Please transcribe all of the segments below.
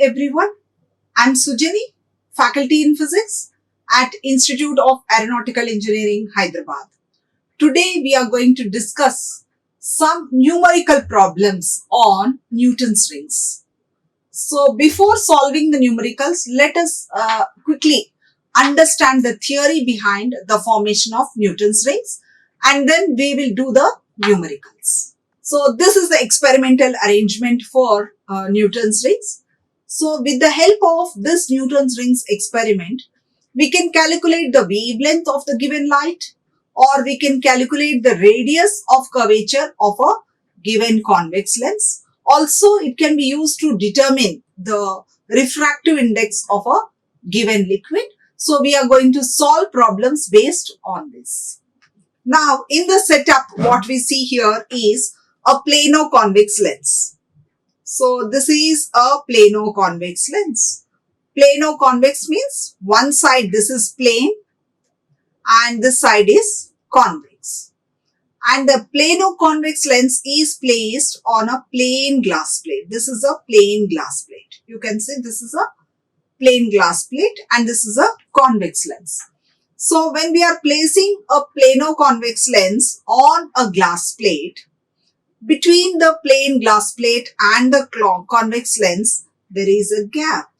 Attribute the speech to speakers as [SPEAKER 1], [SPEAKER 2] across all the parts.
[SPEAKER 1] everyone, I'm Sujani, faculty in physics at Institute of Aeronautical Engineering, Hyderabad. Today we are going to discuss some numerical problems on Newton's rings. So before solving the numericals, let us quickly understand the theory behind the formation of Newton's rings, and then we will do the numericals. So this is the experimental arrangement for Newton's rings. So with the help of this Newton's rings experiment, we can calculate the wavelength of the given light, or we can calculate the radius of curvature of a given convex lens. Also, it can be used to determine the refractive index of a given liquid. So we are going to solve problems based on this. Now, in the setup, what we see here is a plano-convex lens. So this is a plano-convex lens. Plano-convex means one side this is plane and this side is convex. And the plano-convex lens is placed on a plain glass plate. This is a plain glass plate. You can see this is a plain glass plate and this is a convex lens. So when we are placing a plano-convex lens on a glass plate, between the plain glass plate and the convex lens, there is a gap.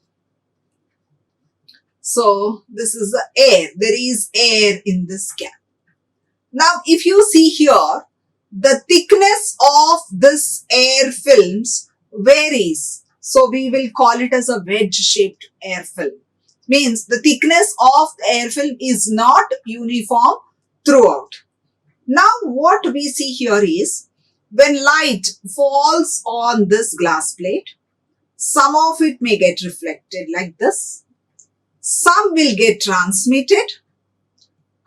[SPEAKER 1] So this is the air. There is air in this gap. Now, if you see here, the thickness of this air films varies. So we will call it as a wedge-shaped air film. Means the thickness of the air film is not uniform throughout. Now, what we see here is, when light falls on this glass plate, some of it may get reflected like this, some will get transmitted,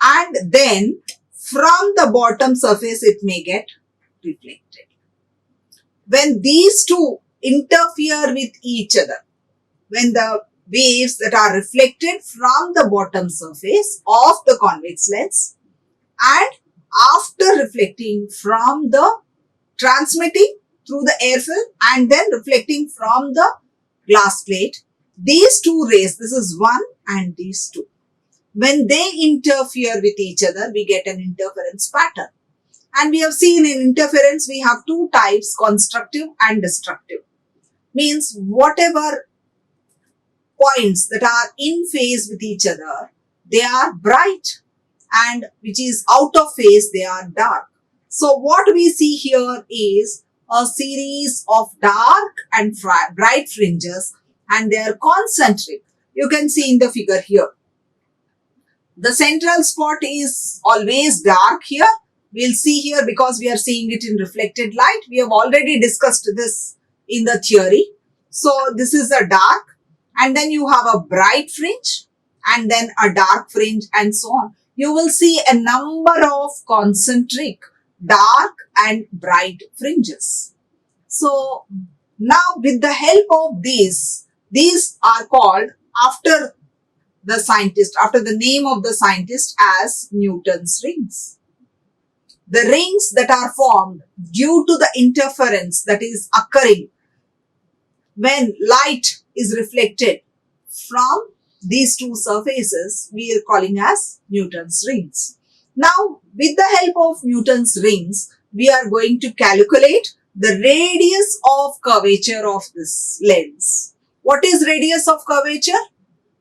[SPEAKER 1] and then from the bottom surface it may get reflected. When these two interfere with each other, when the waves that are reflected from the bottom surface of the convex lens and after reflecting from the transmitting through the air film and then reflecting from the glass plate, these two rays, this is one and these two, when they interfere with each other, we get an interference pattern. And we have seen in interference, we have two types, constructive and destructive. Means whatever points that are in phase with each other, they are bright, and which is out of phase, they are dark. So what we see here is a series of dark and bright fringes, and they are concentric. You can see in the figure here. The central spot is always dark here. We'll see here because we are seeing it in reflected light. We have already discussed this in the theory. So this is a dark, and then you have a bright fringe and then a dark fringe and so on. You will see a number of concentric dark and bright fringes. So now with the help of these are called after the scientist, after the name of the scientist, as Newton's rings. The rings that are formed due to the interference that is occurring when light is reflected from these two surfaces, we are calling as Newton's rings. Now, with the help of Newton's rings, we are going to calculate the radius of curvature of this lens. What is radius of curvature?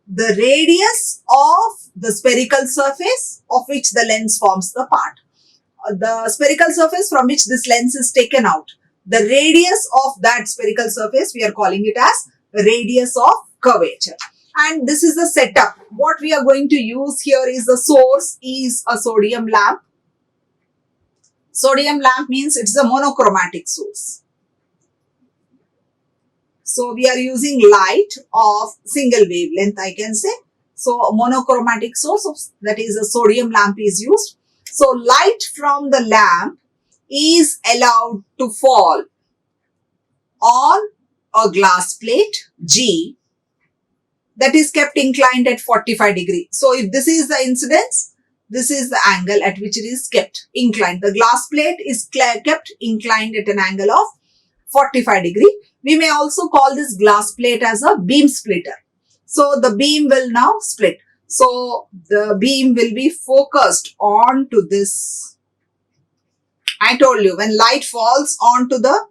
[SPEAKER 1] The radius of the spherical surface of which the lens forms the part. The spherical surface from which this lens is taken out. The radius of that spherical surface, we are calling it as radius of curvature. And this is the setup. What we are going to use here is the source is a sodium lamp. Sodium lamp means it's a monochromatic source. So we are using light of single wavelength, I can say. So a monochromatic source of, that is a sodium lamp is used. So light from the lamp is allowed to fall on a glass plate G that is kept inclined at 45 degrees. So if this is the incidence, this is the angle at which it is kept inclined. The glass plate is kept inclined at an angle of 45 degree. We may also call this glass plate as a beam splitter. So the beam will now split. So the beam will be focused onto this. I told you, when light falls onto the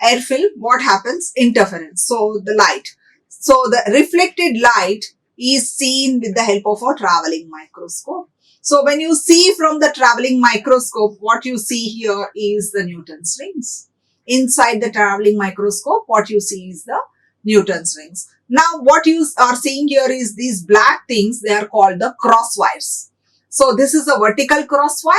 [SPEAKER 1] air film, what happens? Interference. So the light. So the reflected light is seen with the help of a traveling microscope. So when you see from the traveling microscope, what you see here is the Newton's rings. Inside the traveling microscope, what you see is the Newton's rings. Now what you are seeing here is these black things, they are called the crosswires. So this is a vertical crosswire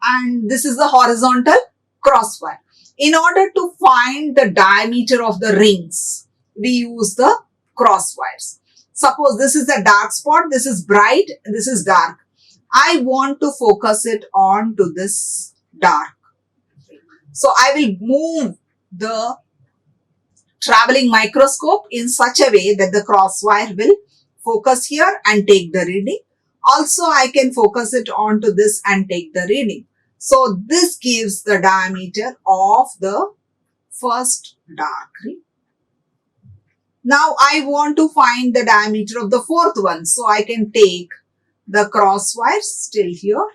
[SPEAKER 1] and this is the horizontal crosswire. In order to find the diameter of the rings, we use the crosswires. Suppose this is a dark spot, this is bright, this is dark. I want to focus it on to this dark. So I will move the traveling microscope in such a way that the crosswire will focus here and take the reading. Also, I can focus it onto this and take the reading. So this gives the diameter of the first dark ring. Now I want to find the diameter of the fourth one. So I can take the crosswires still here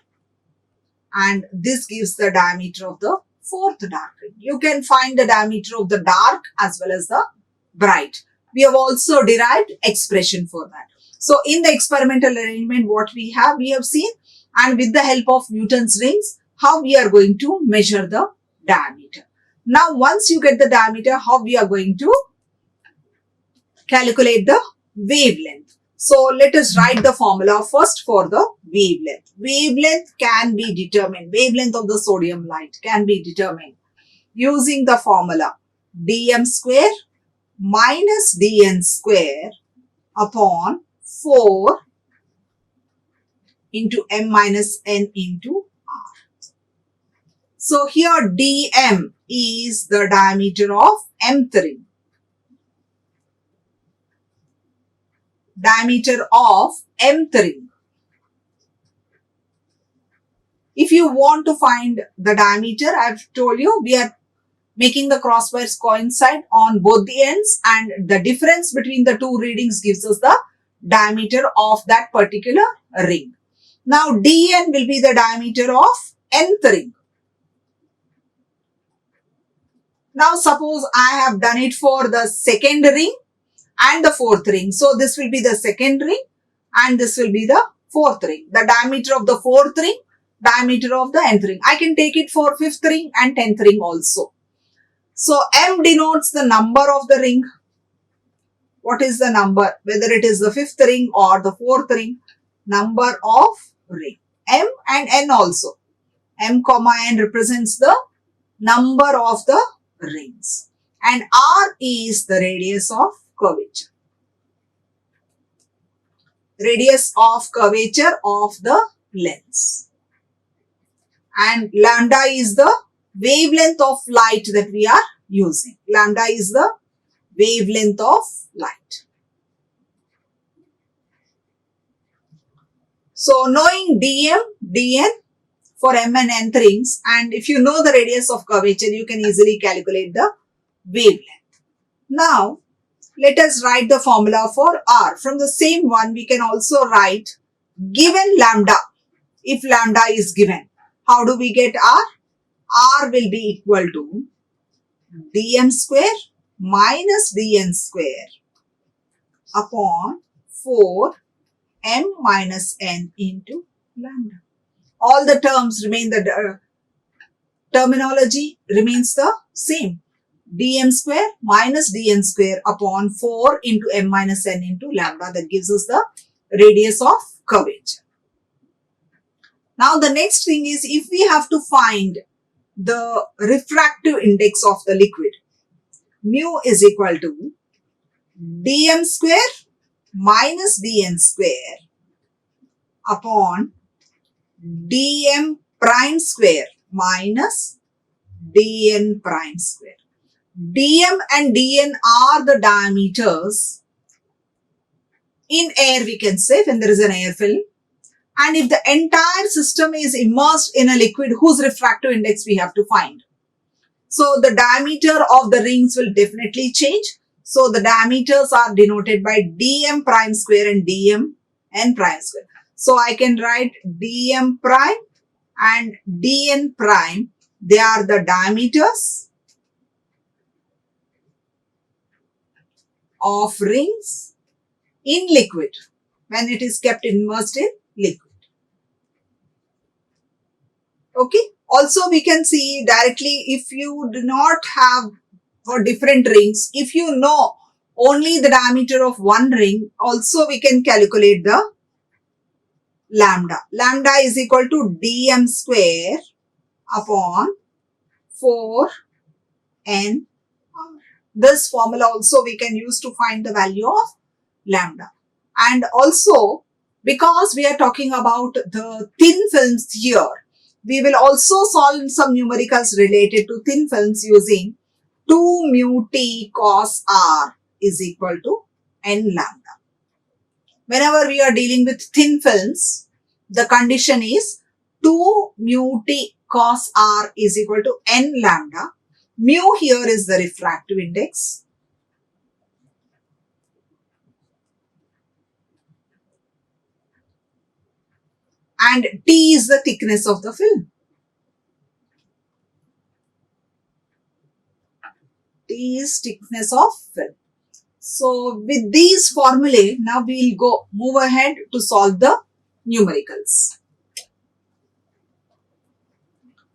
[SPEAKER 1] and this gives the diameter of the fourth dark ring. You can find the diameter of the dark as well as the bright. We have also derived expression for that. So in the experimental arrangement, what we have seen, and with the help of Newton's rings, how we are going to measure the diameter. Now once you get the diameter, how we are going to calculate the wavelength. So let us write the formula first for the wavelength. Wavelength can be determined, wavelength of the sodium light can be determined using the formula dm square minus dn square upon 4 into m minus n into r. So here dm is the diameter of mth ring. Diameter of mth ring. If you want to find the diameter, I have told you we are making the crosswires coincide on both the ends and the difference between the two readings gives us the diameter of that particular ring. Now dn will be the diameter of nth ring. Now suppose I have done it for the second ring and the fourth ring. So this will be the second ring and this will be the fourth ring. The diameter of the fourth ring, diameter of the nth ring. I can take it for fifth ring and 10th ring also. So m denotes the number of the ring. What is the number? Whether it is the fifth ring or the fourth ring, number of ring. M and n also. M comma n represents the number of the rings. And r is the radius of curvature. Radius of curvature of the lens. And lambda is the wavelength of light that we are using. Lambda is the wavelength of light. So knowing dm, dn for m and nth rings, and if you know the radius of curvature, you can easily calculate the wavelength. Now let us write the formula for r. From the same one, we can also write given lambda. If lambda is given, how do we get r? R will be equal to dm square minus dn square upon 4 m minus n into lambda. All the terms remain, the terminology remains the same. Dm square minus dn square upon 4 into m minus n into lambda. That gives us the radius of curvature. Now the next thing is, if we have to find the refractive index of the liquid, mu is equal to dm square minus dn square upon dm prime square minus dn prime square. dm and dn are the diameters in air, we can say, when there is an air film. And if the entire system is immersed in a liquid, whose refractive index we have to find. So the diameter of the rings will definitely change. So the diameters are denoted by dm prime square and dm n prime square. So I can write dm prime and dn prime. They are the diameters of rings in liquid when it is kept immersed in liquid. Okay. Also, we can see directly if you do not have for different rings, if you know only the diameter of one ring, also we can calculate the lambda. Lambda is equal to dm square upon 4n. This formula also we can use to find the value of lambda. And also, because we are talking about the thin films here, we will also solve some numericals related to thin films using 2 mu t cos r is equal to n lambda. Whenever we are dealing with thin films, the condition is 2 mu t cos r is equal to n lambda. Mu here is the refractive index. And T is the thickness of the film. T is thickness of film. So with these formulae, now we will move ahead to solve the numericals.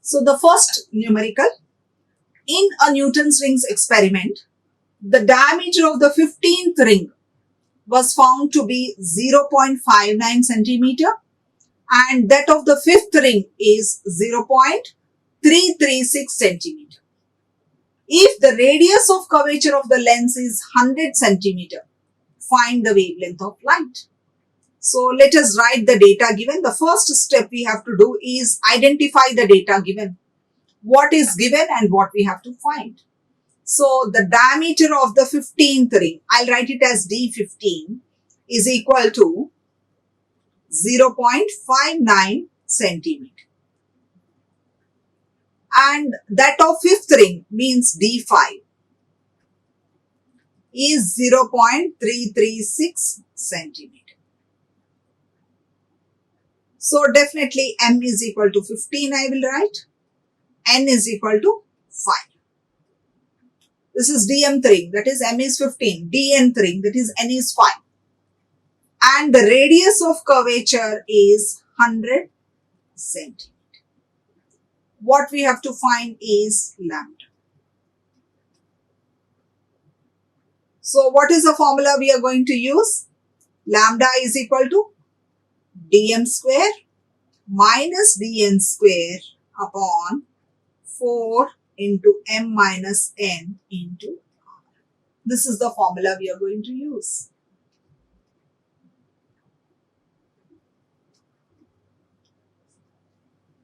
[SPEAKER 1] So the first numerical, in a Newton's rings experiment, the diameter of the 15th ring was found to be 0.59 centimeter and that of the 5th ring is 0.336 centimeter. If the radius of curvature of the lens is 100 centimeter, find the wavelength of light. So let us write the data given. The first step we have to do is identify the data given. What is given and what we have to find. So the diameter of the 15th ring, I'll write it as D15, is equal to 0.59 centimeter. And that of 5th ring means D5 is 0.336 centimeter. So definitely M is equal to 15 I will write. N is equal to 5. This is dm ring, that is M is 15. dn ring, that is N is 5. And the radius of curvature is 100 centimeter. What we have to find is lambda. So what is the formula we are going to use? Lambda is equal to dm square minus dn square upon 4 into m minus n into r. This is the formula we are going to use.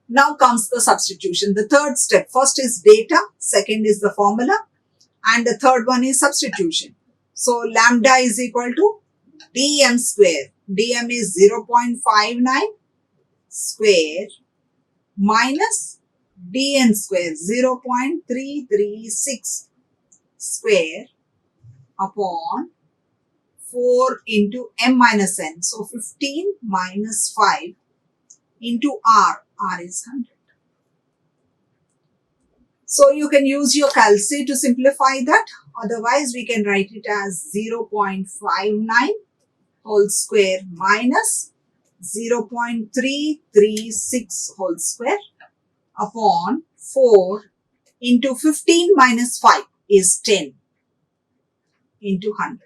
[SPEAKER 1] Now comes the substitution. The third step. First is data, second is the formula, and the third one is substitution. So lambda is equal to dm square. dm is 0.59 square minus dn square 0.336 square upon 4 into m minus n. So 15 minus 5 into r. R is 100. So you can use your calci to simplify that. Otherwise, we can write it as 0.59 whole square minus 0.336 whole square upon 4 into 15 minus 5 is 10 into 100.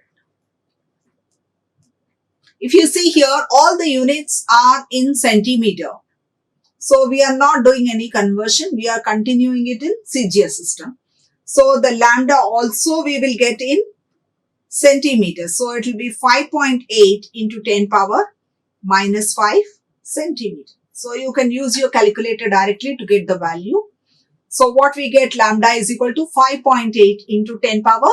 [SPEAKER 1] If you see here, all the units are in centimeter. So we are not doing any conversion. We are continuing it in CGS system. So the lambda also we will get in centimeters. So it will be 5.8 into 10 power minus 5 centimeter. So you can use your calculator directly to get the value. So what we get, lambda is equal to 5.8 into 10 power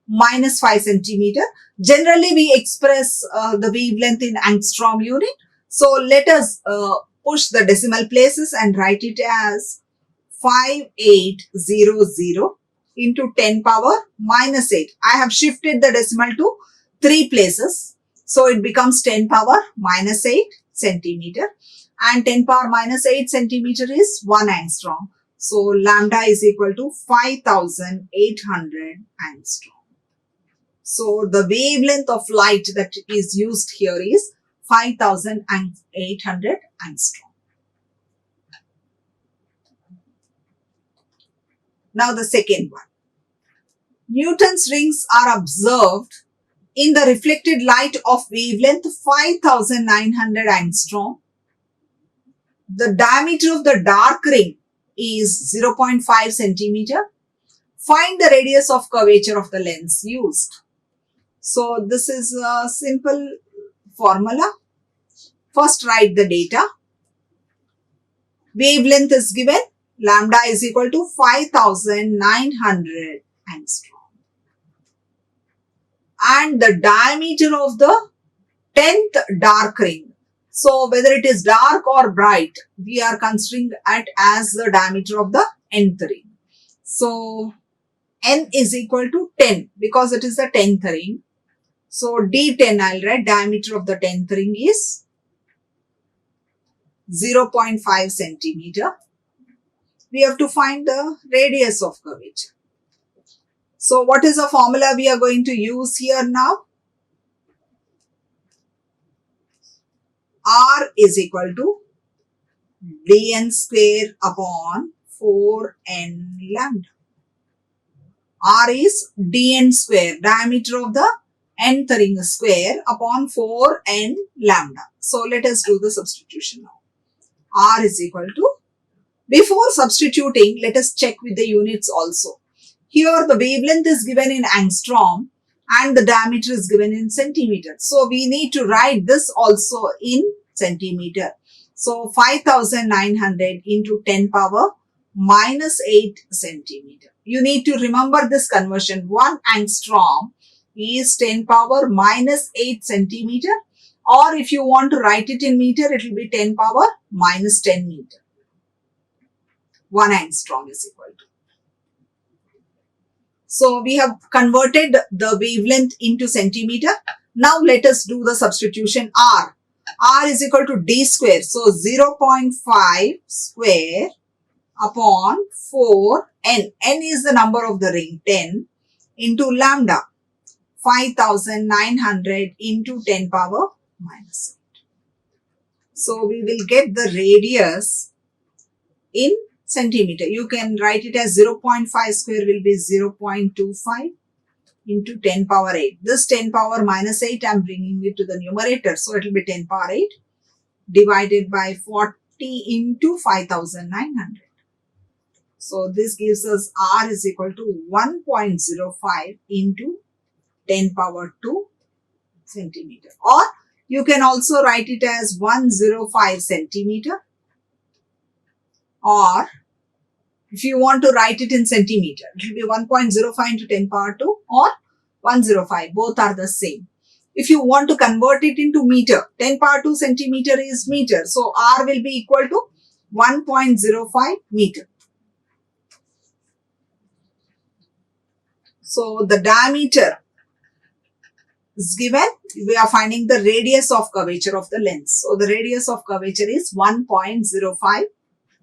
[SPEAKER 1] minus 5 centimeter. Generally we express the wavelength in angstrom unit. So let us push the decimal places and write it as 5800 into 10 power minus 8. I have shifted the decimal to 3 places. So it becomes 10 power minus 8 centimeter. And 10 power minus 8 centimeter is 1 angstrom. So lambda is equal to 5800 angstrom. So the wavelength of light that is used here is 5800 angstrom. Now the second one. Newton's rings are observed in the reflected light of wavelength 5900 angstrom. The diameter of the dark ring is 0.5 centimeter. Find the radius of curvature of the lens used. So this is a simple formula. First write the data. Wavelength is given. Lambda is equal to 5900 angstrom. And the diameter of the 10th dark ring. So whether it is dark or bright, we are considering it as the diameter of the nth ring. So n is equal to 10 because it is the 10th ring. So D10 I'll write diameter of the 10th ring is 0.5 centimeter. We have to find the radius of curvature. So what is the formula we are going to use here now? R is equal to dn square upon 4n lambda. R is dn square, diameter of the nth ring square upon 4n lambda. So let us do the substitution now. R is equal to, before substituting, let us check with the units also. Here the wavelength is given in angstrom and the diameter is given in centimeter. So we need to write this also in centimeter. So 5900 into 10 power minus 8 centimeter. You need to remember this conversion. 1 angstrom is 10 power minus 8 centimeter, or if you want to write it in meter, it will be 10 power minus 10 meter. 1 angstrom is equal to. So we have converted the wavelength into centimeter. Now let us do the substitution R. R is equal to D square. So 0.5 square upon 4n. N is the number of the ring, 10, into lambda. 5900 into 10 power minus 8. So we will get the radius in centimeter. You can write it as 0.5 square will be 0.25 into 10 power 8. This 10 power minus 8, I am bringing it to the numerator. So it will be 10 power 8 divided by 40 into 5900. So this gives us R is equal to 1.05 into 10 power 2 centimeter. Or you can also write it as 105 centimeter. Or if you want to write it in centimeter, it will be 1.05 into 10 power 2 or 105. Both are the same. If you want to convert it into meter, 10 power 2 centimeter is meter. So R will be equal to 1.05 meter. So the diameter is given. We are finding the radius of curvature of the lens. So the radius of curvature is 1.05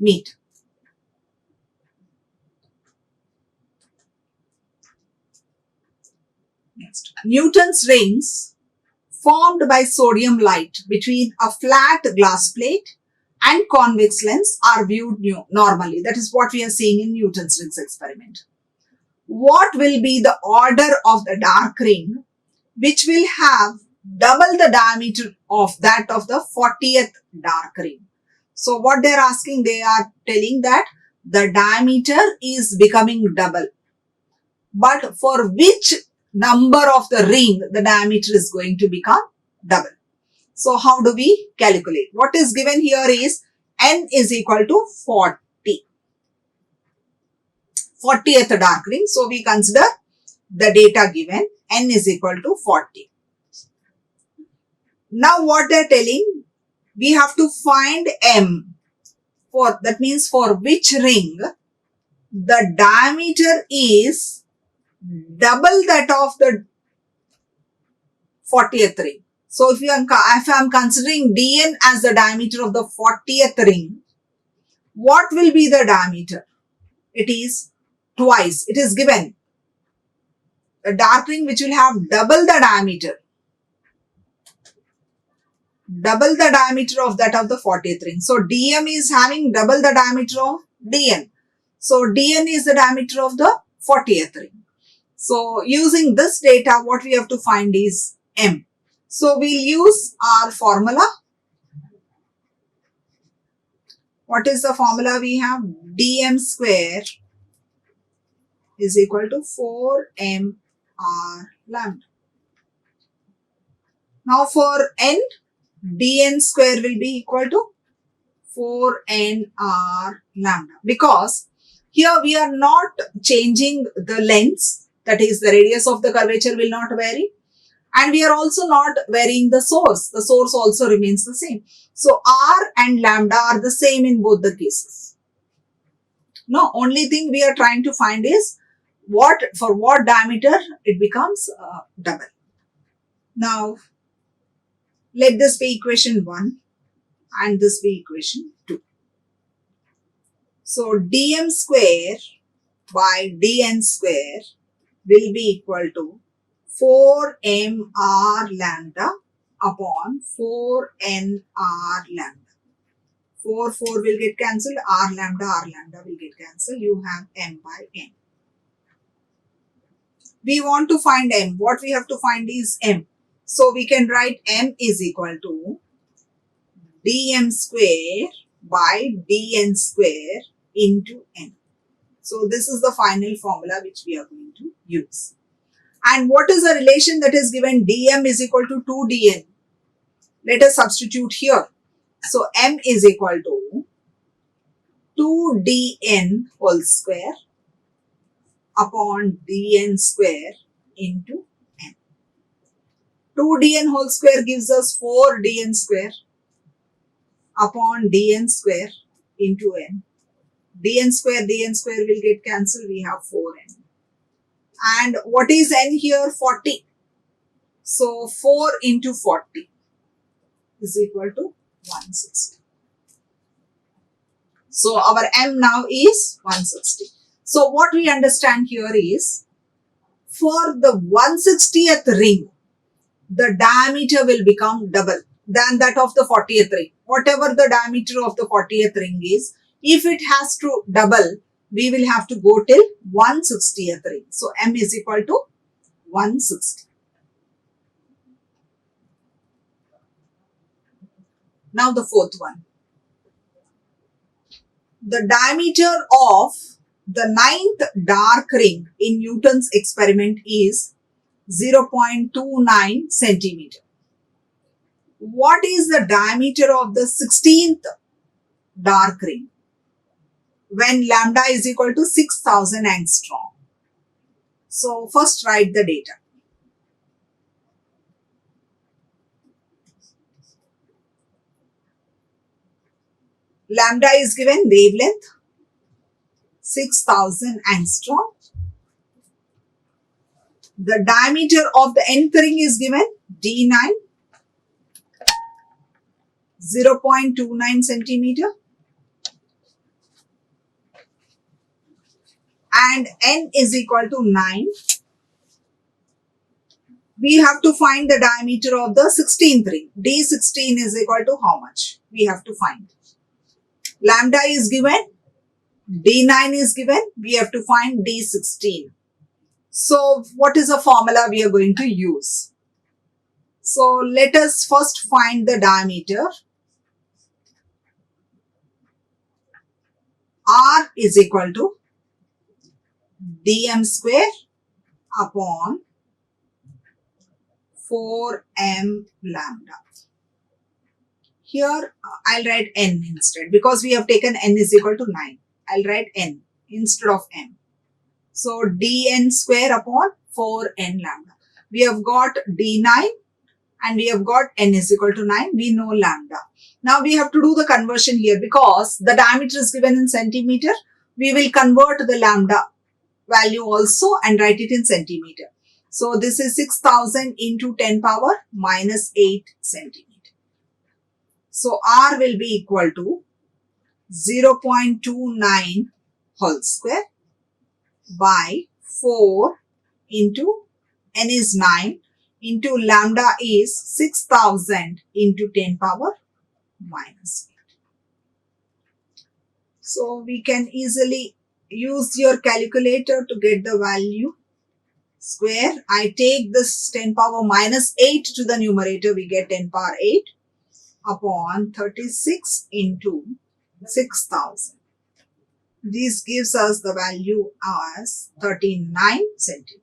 [SPEAKER 1] meter. Next, Newton's rings formed by sodium light between a flat glass plate and convex lens are viewed normally. That is what we are seeing in Newton's rings experiment. What will be the order of the dark ring which will have double the diameter of that of the 40th dark ring? So what they are asking, they are telling that the diameter is becoming double. But for which number of the ring the diameter is going to become double? So how do we calculate? What is given here is n is equal to 40. 40th dark ring. So we consider the data given, n is equal to 40. Now what they are telling, we have to find m. That means for which ring the diameter is double that of the 40th ring. So if I am considering dn as the diameter of the 40th ring, what will be the diameter? It is twice. It is given a dark ring which will have double the diameter of that of the 40th ring. So dm is having double the diameter of dn. So dn is the diameter of the 40th ring. So using this data, what we have to find is m. So we'll use our formula. What is the formula we have? dm square is equal to 4m r lambda. Now for n, dn square will be equal to 4n r lambda, because here we are not changing the lengths, that is the radius of the curvature will not vary, and we are also not varying the source. The source also remains the same. So r and lambda are the same in both the cases. No, only thing we are trying to find is for what diameter it becomes double. Now let this be equation 1 and this be equation 2. So dm square by dn square will be equal to 4m r lambda upon 4n r lambda. 4 will get cancelled, r lambda will get cancelled. You have m by n. We want to find m. What we have to find is m. So we can write m is equal to dm square by dn square into n. So this is the final formula which we are going to use. And what is the relation that is given? dm is equal to 2dn. Let us substitute here. So m is equal to 2dn whole square upon dn square into n. 2dn whole square gives us 4dn square upon dn square into n. dn square will get cancelled. We have 4n. And what is n here? 40. So 4 into 40 is equal to 160. So our m now is 160. So what we understand here is, for the 160th ring, the diameter will become double than that of the 40th ring. Whatever the diameter of the 40th ring is, if it has to double, we will have to go till 160th ring. So m is equal to 160. Now the fourth one. The diameter of the 9th dark ring in Newton's experiment is 0.29 centimeter. What is the diameter of the 16th dark ring when lambda is equal to 6000 angstrom? So first write the data. Lambda is given wavelength 6000 angstrom. The diameter of the nth ring is given D9 0.29 centimeter. And n is equal to 9. We have to find the diameter of the 16th ring. D16 is equal to how much? We have to find. Lambda is given, D9 is given, we have to find D16. So what is the formula we are going to use? So let us first find the diameter. R is equal to dm square upon 4m lambda. Here I'll write n instead, because we have taken n is equal to 9. I'll write n instead of m. So dn square upon 4n lambda. We have got d9 and we have got n is equal to 9. We know lambda. Now we have to do the conversion here, because the diameter is given in centimeter. we will convert the lambda value also and write it in centimeter. So this is 6000 into 10 power minus 8 centimeter. So R will be equal to 0.29 whole square by 4 into n is 9 into lambda is 6000 into 10 power minus 8. So we can easily use your calculator to get the value. Square, I take this 10 power minus 8 to the numerator, we get 10 power 8 upon 36 into 6000. This gives us the value as 39 centimeter.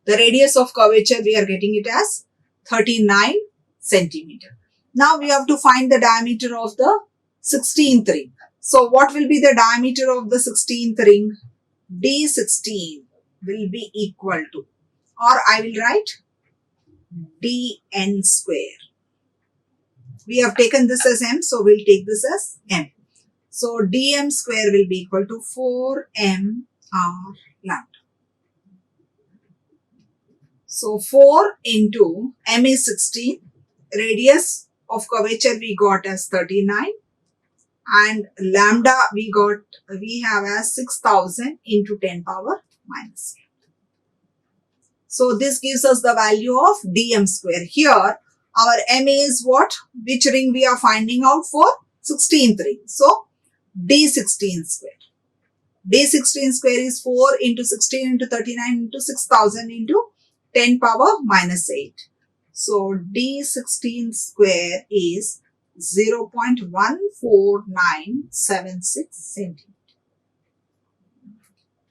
[SPEAKER 1] The radius of curvature, we are getting it as 39 centimeter. Now we have to find the diameter of the 16th ring. So what will be the diameter of the 16th ring? D16 will be equal to, or I will write dn square. We have taken this as m, so we'll take this as m. So dm square will be equal to 4m r lambda. So 4 into m is 16, radius of curvature we got as 39, and lambda we have as 6000 into 10 power minus 8. So this gives us the value of dm square. Here our m is what? Which ring we are finding out for? 16th ring. So d16 square. d16 square is 4 into 16 into 39 into 6000 into 10 power minus 8. So d16 square is 0.14976 centimeter.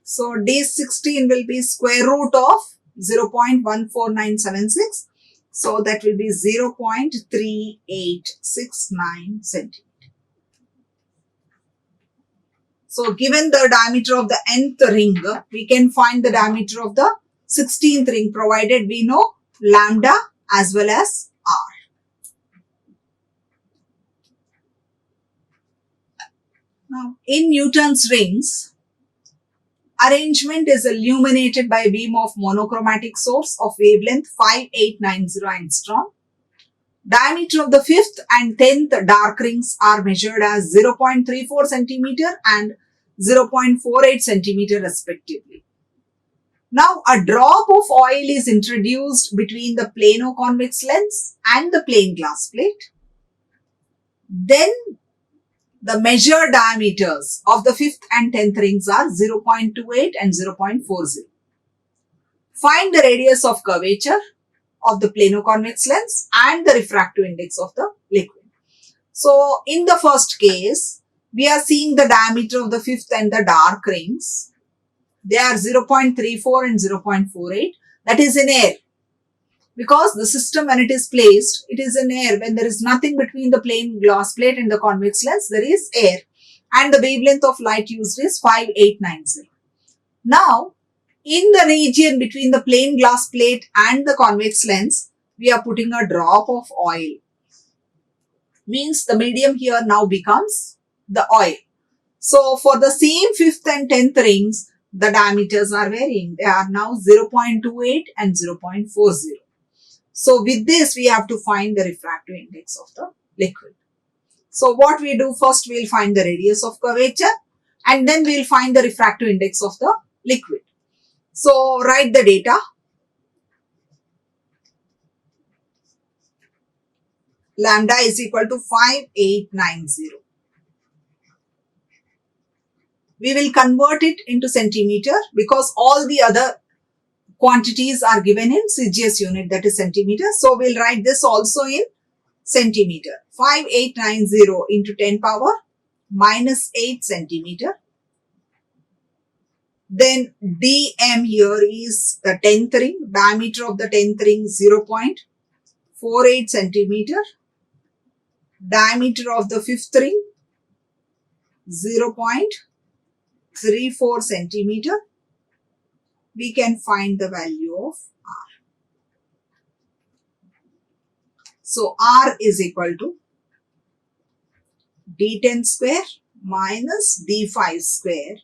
[SPEAKER 1] So d16 will be square root of 0.14976. So that will be 0.3869 centimeter. So given the diameter of the nth ring, we can find the diameter of the 16th ring provided we know lambda as well as r. Now, in Newton's rings, arrangement is illuminated by a beam of monochromatic source of wavelength 5890 angstrom. Diameter of the 5th and 10th dark rings are measured as 0.34 centimeter and 0.48 centimeter respectively. Now, a drop of oil is introduced between the plano-convex lens and the plane glass plate. Then the measured diameters of the 5th and 10th rings are 0.28 and 0.40. Find the radius of curvature of the plano-convex lens and the refractive index of the liquid. So, in the first case, we are seeing the diameter of the 5th and the dark rings. They are 0.34 and 0.48. That is in air. Because the system, when it is placed, it is in air. When there is nothing between the plane glass plate and the convex lens, there is air. And the wavelength of light used is 5890. Now, in the region between the plane glass plate and the convex lens, we are putting a drop of oil. Means the medium here now becomes the oil. So, for the same 5th and 10th rings, the diameters are varying. They are now 0.28 and 0.40. So, with this, we have to find the refractive index of the liquid. So, what we do first, we will find the radius of curvature and then we will find the refractive index of the liquid. So, write the data. Lambda is equal to 5890. We will convert it into centimeter because all the other quantities are given in CGS unit, that is centimeter. So, we will write this also in centimeter. 5890 into 10 power minus 8 centimeter. Then dm here is the 10th ring, diameter of the 10th ring 0.48 centimeter, diameter of the 5th ring 0.34 centimeter. We can find the value of R. So R is equal to D10 square minus d5 square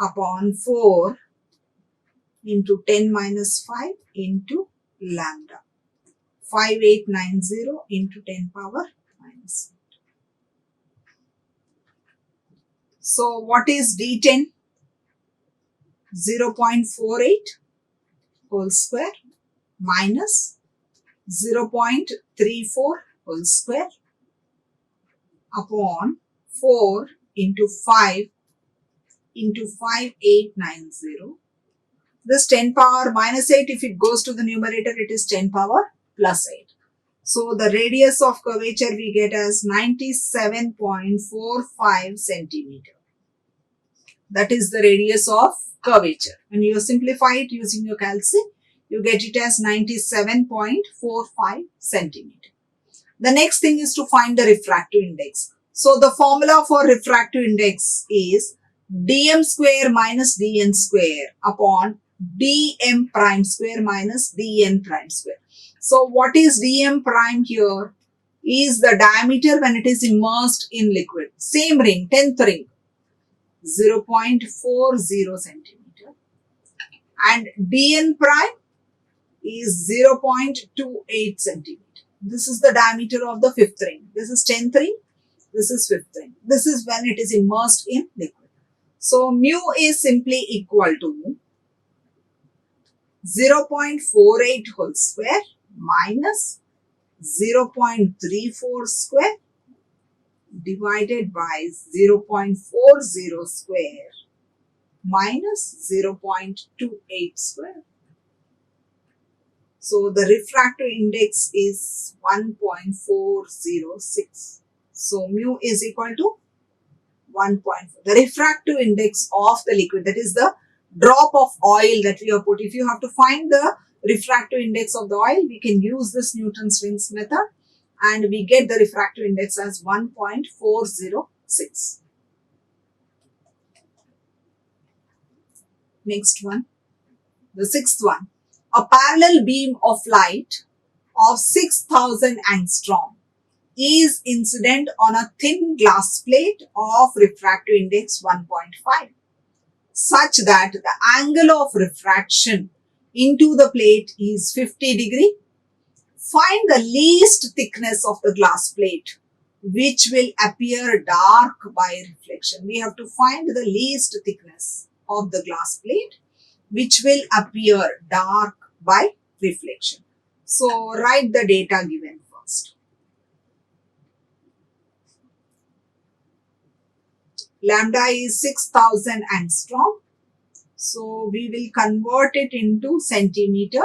[SPEAKER 1] upon 4 into 10 minus 5 into lambda. 5890 into 10 power minus 8. So what is d10? 0.48 whole square minus 0.34 whole square upon 4 into 5 into 5890. This 10 power minus 8, if it goes to the numerator, it is 10 power plus 8. So the radius of curvature we get as 97.45 centimeter. That is the radius of curvature. When you simplify it using your calculus, you get it as 97.45 centimeter. The next thing is to find the refractive index. So the formula for refractive index is dm square minus dn square upon dm prime square minus dn prime square. So what is dm prime here? Is the diameter when it is immersed in liquid. Same ring, 10th ring, 0.40 centimeter. And dn prime is 0.28 centimeter. This is the diameter of the 5th ring. This is 10th ring. This is 5th ring. This is when it is immersed in liquid. So mu is simply equal to 0.48 whole square minus 0.34 square divided by 0.40 square minus 0.28 square. So the refractive index is 1.406. So mu is equal to 1.4. The refractive index of the liquid, that is the drop of oil that we have put. If you have to find the refractive index of the oil, we can use this Newton's rings method and we get the refractive index as 1.406. Next one, the 6th one. A parallel beam of light of 6000 angstrom is incident on a thin glass plate of refractive index 1.5 such that the angle of refraction into the plate is 50 degree. Find the least thickness of the glass plate which will appear dark by reflection. We have to find the least thickness of the glass plate which will appear dark by reflection. So write the data given first. Lambda is 6000 angstrom. So we will convert it into centimeter.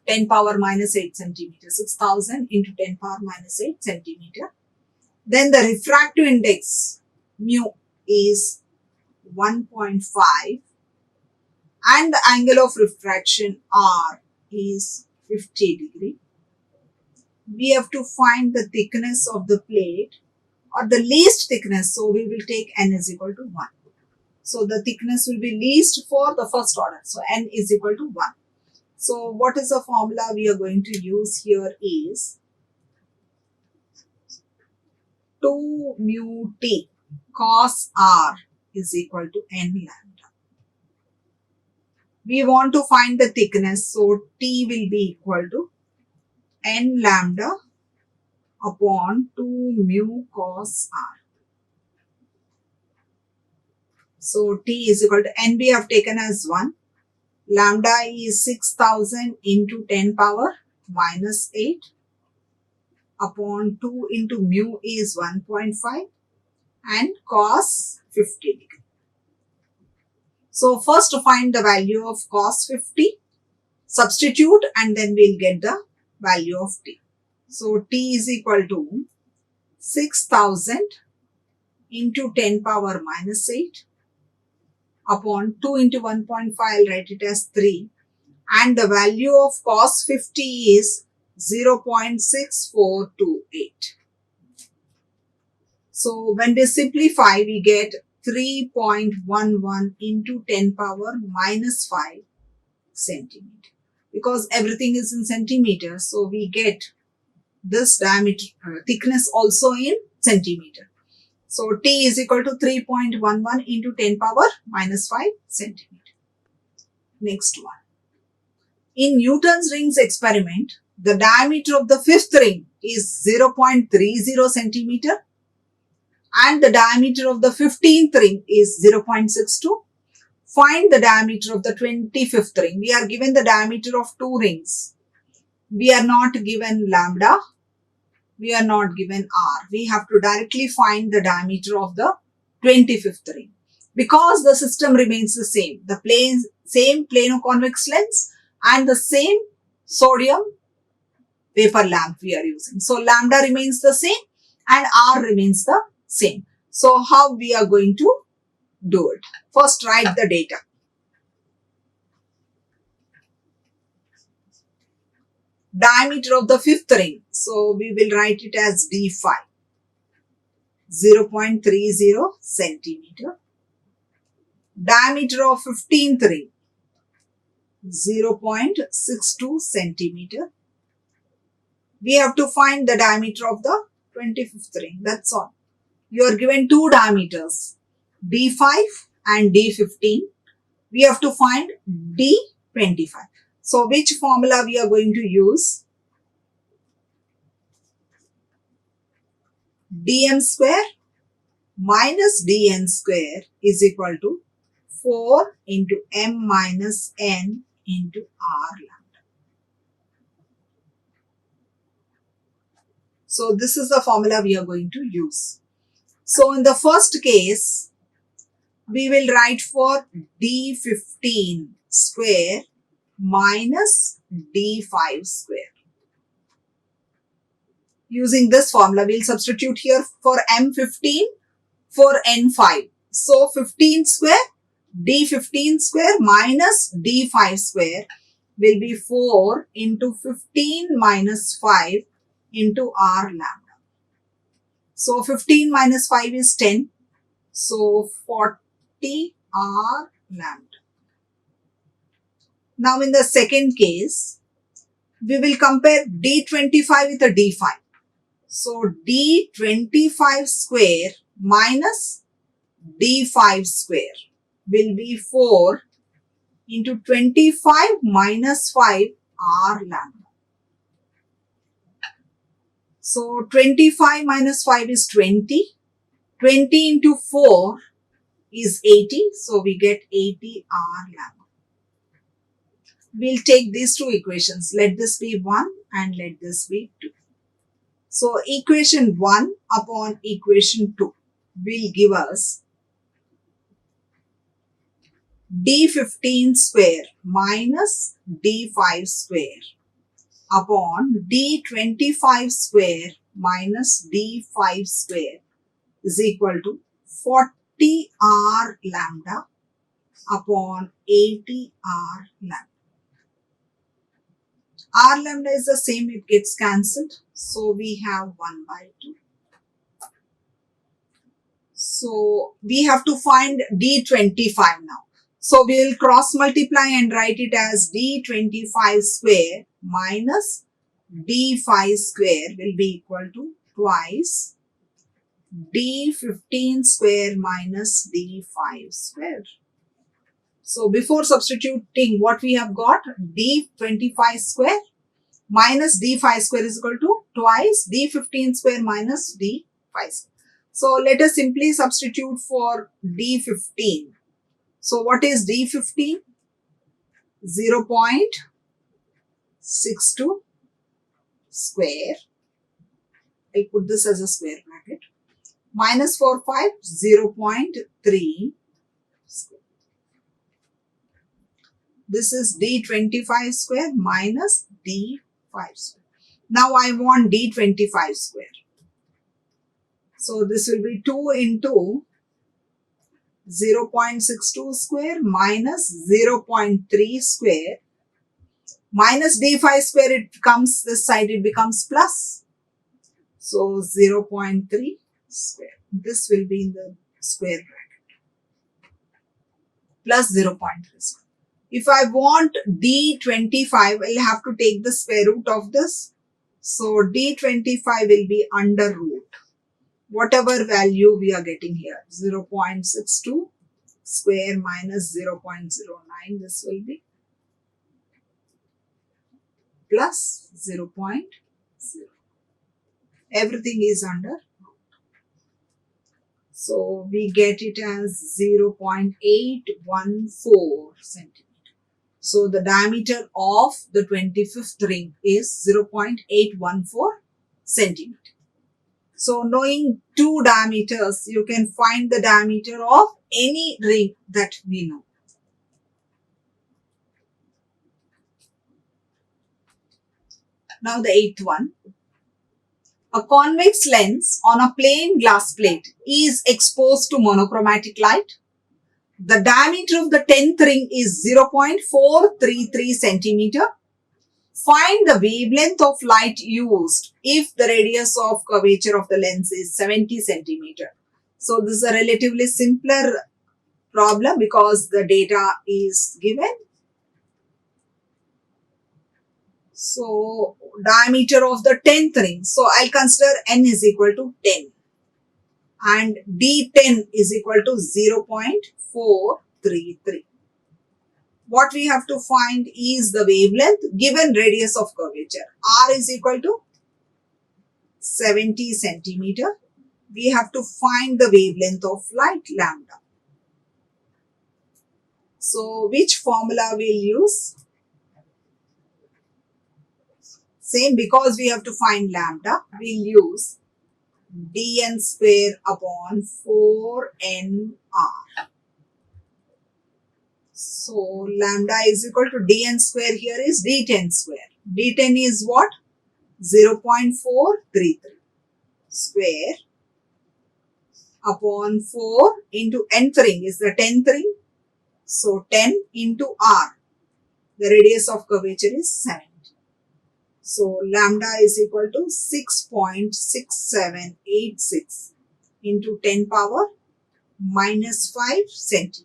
[SPEAKER 1] Ten power minus 8 centimeter. 6000 into 10 power minus 8 centimeter. Then the refractive index mu is 1.5 and the angle of refraction R is 50 degree. We have to find the thickness of the plate or the least thickness. So we will take n is equal to 1. So the thickness will be least for the first order. So n is equal to 1. So what is the formula we are going to use here is 2 mu t cos r is equal to n lambda. We want to find the thickness. So t will be equal to n lambda upon 2 mu cos r. So t is equal to n we have taken as 1. Lambda is 6000 into 10 power minus 8 upon 2 into mu is 1.5 and cos 50 degree. So first to find the value of cos 50, substitute and then we'll get the value of t. So t is equal to 6000 into 10 power minus 8 upon 2 into 1.5, I'll write it as 3 and the value of cos 50 is 0.6428. So when we simplify, we get 3.11 into 10 power minus 5 centimeter. Because everything is in centimeters, so we get this diameter thickness also in centimeter. So T is equal to 3.11 into 10 power minus 5 centimeter. Next one. In Newton's rings experiment, the diameter of the fifth ring is 0.30 centimeter and the diameter of the 15th ring is 0.62. Find the diameter of the 25th ring. We are given the diameter of two rings. We are not given lambda. We are not given r. We have to directly find the diameter of the 25th ring. Because the system remains the same. The same plano-convex lens and the same sodium vapor lamp we are using. So lambda remains the same and r remains the same. So how we are going to do it? First write the data. Diameter of the fifth ring. So we will write it as d5. 0.30 centimeter. Diameter of 15th ring. 0.62 centimeter. We have to find the diameter of the 25th ring. That's all. You are given two diameters, D5 and D15. We have to find D25. So which formula we are going to use? dm square minus dn square is equal to 4 into m minus n into r lambda. So this is the formula we are going to use. So in the first case, we will write for d15 square minus d5 square. Using this formula, we will substitute here for m15 for n5. So 15 square, d15 square minus d5 square will be 4 into 15 minus 5 into r lambda. So 15 minus 5 is 10. So 40 r lambda. Now in the second case, we will compare d25 with a d5. So d25 square minus d5 square will be 4 into 25 minus 5 r lambda. So 25 minus 5 is 20. 20 into 4 is 80. So we get 80 r lambda. We'll take these two equations. Let this be 1 and let this be 2. So equation 1 upon equation 2 will give us d15 square minus d5 square upon d25 square minus d5 square is equal to 40 r lambda upon 80 r lambda. R lambda is the same, it gets cancelled. So we have 1 by 2. So we have to find d25 now. So we will cross multiply and write it as d25 square minus d5 square will be equal to twice d15 square minus d5 square. So before substituting, what we have got, d25 square minus d5 square is equal to twice d15 square minus d5 square. So let us simply substitute for d15. So what is d15? 0.62 square. I'll put this as a square bracket. Minus 4, 5, 0.3 square. This is d25 square minus d5 square. Now I want d25 square. So this will be 2 into 0.62 square minus 0.3 square. Minus d5 square, it comes this side, it becomes plus. So 0.3 square. This will be in the square bracket. Plus 0.3 square. If I want d25, I'll have to take the square root of this. So D25 will be under root whatever value we are getting here, 0.62 square minus 0.09, this will be plus 0.0. Everything is under. So we get it as 0.814 centimeter. So the diameter of the 25th ring is 0.814 centimeter. So knowing two diameters, you can find the diameter of any ring that we know. Now the eighth one. A convex lens on a plain glass plate is exposed to monochromatic light. The diameter of the 10th ring is 0.433 centimeter. Find the wavelength of light used if the radius of curvature of the lens is 70 centimeter. So this is a relatively simpler problem because the data is given. So diameter of the 10th ring. So I'll consider n is equal to 10 and D10 is equal to 0.433. What we have to find is the wavelength given radius of curvature. R is equal to 70 centimeter. We have to find the wavelength of light lambda. So which formula we'll use? Same, because we have to find lambda, we'll use dn square upon 4nr. So lambda is equal to dn square, here is d10 square. d10 is what? 0.433 square upon 4 into nth ring is the 10th ring. So 10 into r. The radius of curvature is 70. So lambda is equal to 6.6786 into 10 power minus 5 centimeter.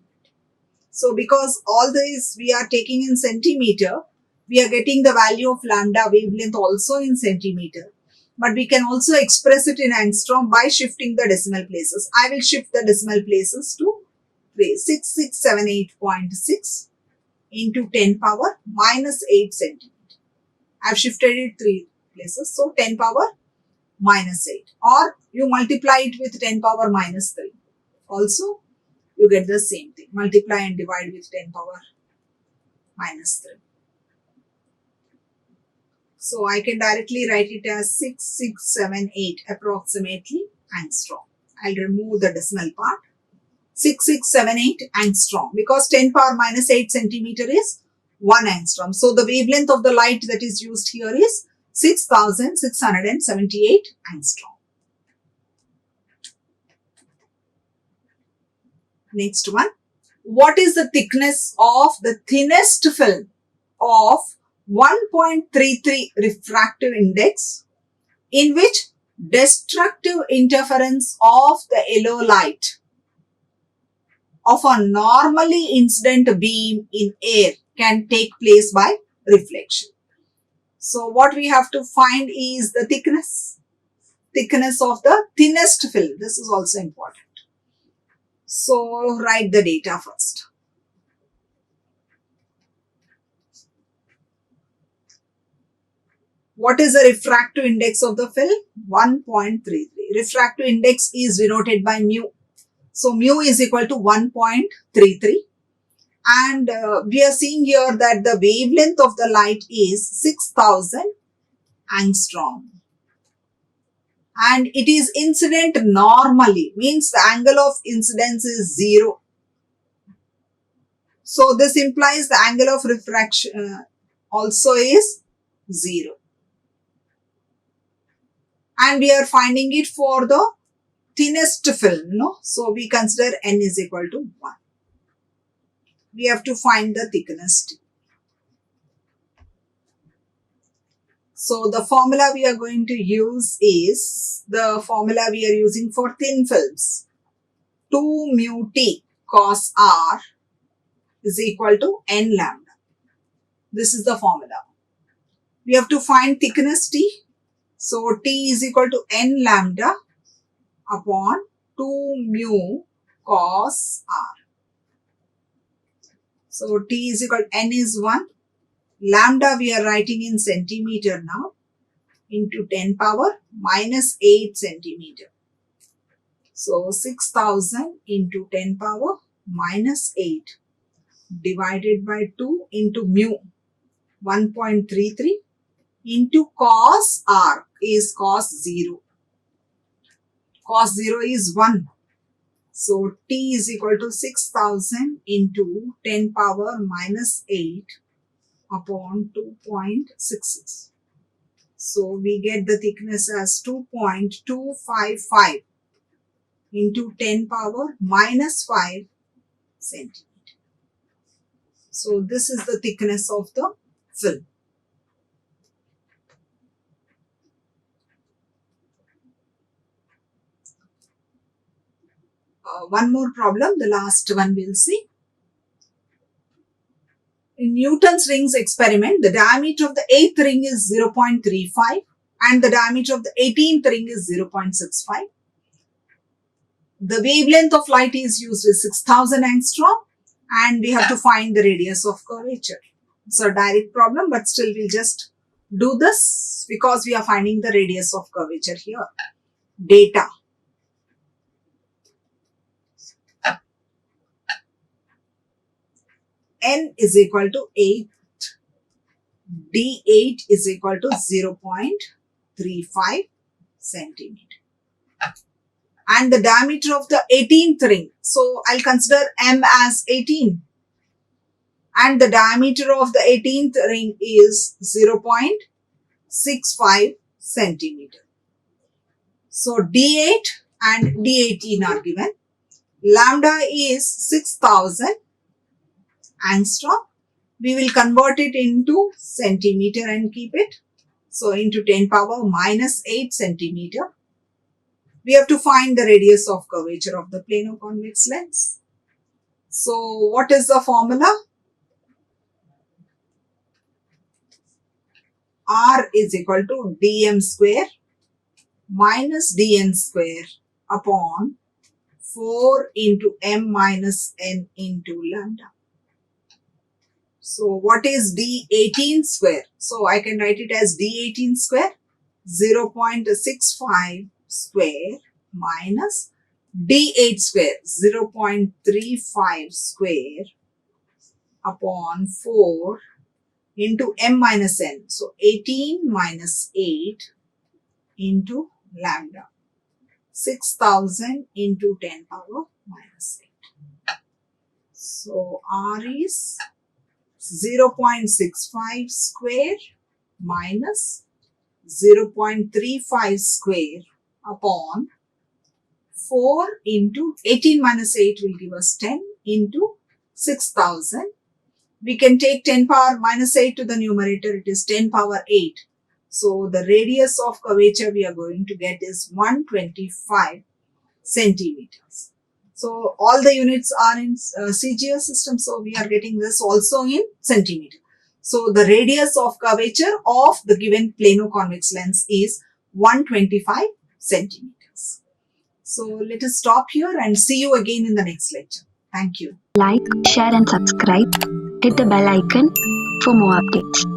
[SPEAKER 1] So because all this we are taking in centimeter, we are getting the value of lambda wavelength also in centimeter. But we can also express it in angstrom by shifting the decimal places. I will shift the decimal places to 6678.6 into 10 power minus 8 centimeter. I have shifted it 3 places. So 10 power minus 8. Or you multiply it with 10 power minus 3. Also, you get the same thing. Multiply and divide with 10 power minus 3. So I can directly write it as 6678 approximately angstrom. I'll remove the decimal part. 6678 angstrom because 10 power minus 8 centimeter is 1 angstrom. So the wavelength of the light that is used here is 6678 angstrom. Next one. What is the thickness of the thinnest film of 1.33 refractive index in which destructive interference of the yellow light of a normally incident beam in air can take place by reflection? So what we have to find is the thickness of the thinnest film. This is also important. So write the data first. What is the refractive index of the film? 1.33. Refractive index is denoted by mu. So mu is equal to 1.33. And we are seeing here that the wavelength of the light is 6000 angstrom. And it is incident normally, means the angle of incidence is 0. So this implies the angle of refraction also is 0. And we are finding it for the thinnest film, no? So we consider n is equal to 1. We have to find the thickness. So the formula we are going to use is the formula we are using for thin films. 2 mu t cos r is equal to n lambda. This is the formula. We have to find thickness t. So T is equal to n lambda upon 2 mu cos r. So T is equal to n is 1. Lambda we are writing in centimeter now, into 10 power minus 8 centimeter. So 6000 into 10 power minus 8 divided by 2 into mu 1.33 into cos r is cos 0. Cos 0 is 1. So T is equal to 6000 into 10 power minus 8 upon 2.66. So we get the thickness as 2.255 into 10 power minus 5 centimeter. So this is the thickness of the film. One more problem, the last one we'll see. In Newton's rings experiment, the diameter of the 8th ring is 0.35 and the diameter of the 18th ring is 0.65. The wavelength of light is used as 6000 angstrom and we have to find the radius of curvature. It's a direct problem, but still we'll just do this because we are finding the radius of curvature here. Data. N is equal to 8. D8 is equal to 0.35 centimeter. And the diameter of the 18th ring. So I'll consider M as 18. And the diameter of the 18th ring is 0.65 centimeter. So D8 and D18 are given. Lambda is 6000 angstrom. We will convert it into centimeter and keep it. So into 10 power minus 8 centimeter. We have to find the radius of curvature of the plano convex lens. So what is the formula? R is equal to dm square minus dn square upon 4 into m minus n into lambda. So what is D18 square? So I can write it as D18 square, 0.65 square minus D8 square, 0.35 square upon 4 into m minus n. So 18 minus 8 into lambda, 6000 into 10 power minus 8. So R is 0.65 square minus 0.35 square upon 4 into 18 minus 8 will give us 10 into 6000. We can take 10 power minus 8 to the numerator. It is 10 power 8. So the radius of curvature we are going to get is 125 centimeters. So all the units are in CGS system. So we are getting this also in centimeter. So the radius of curvature of the given plano convex lens is 125 centimeters. So let us stop here and see you again in the next lecture. Thank you.
[SPEAKER 2] Like, share and subscribe. Hit the bell icon for more updates.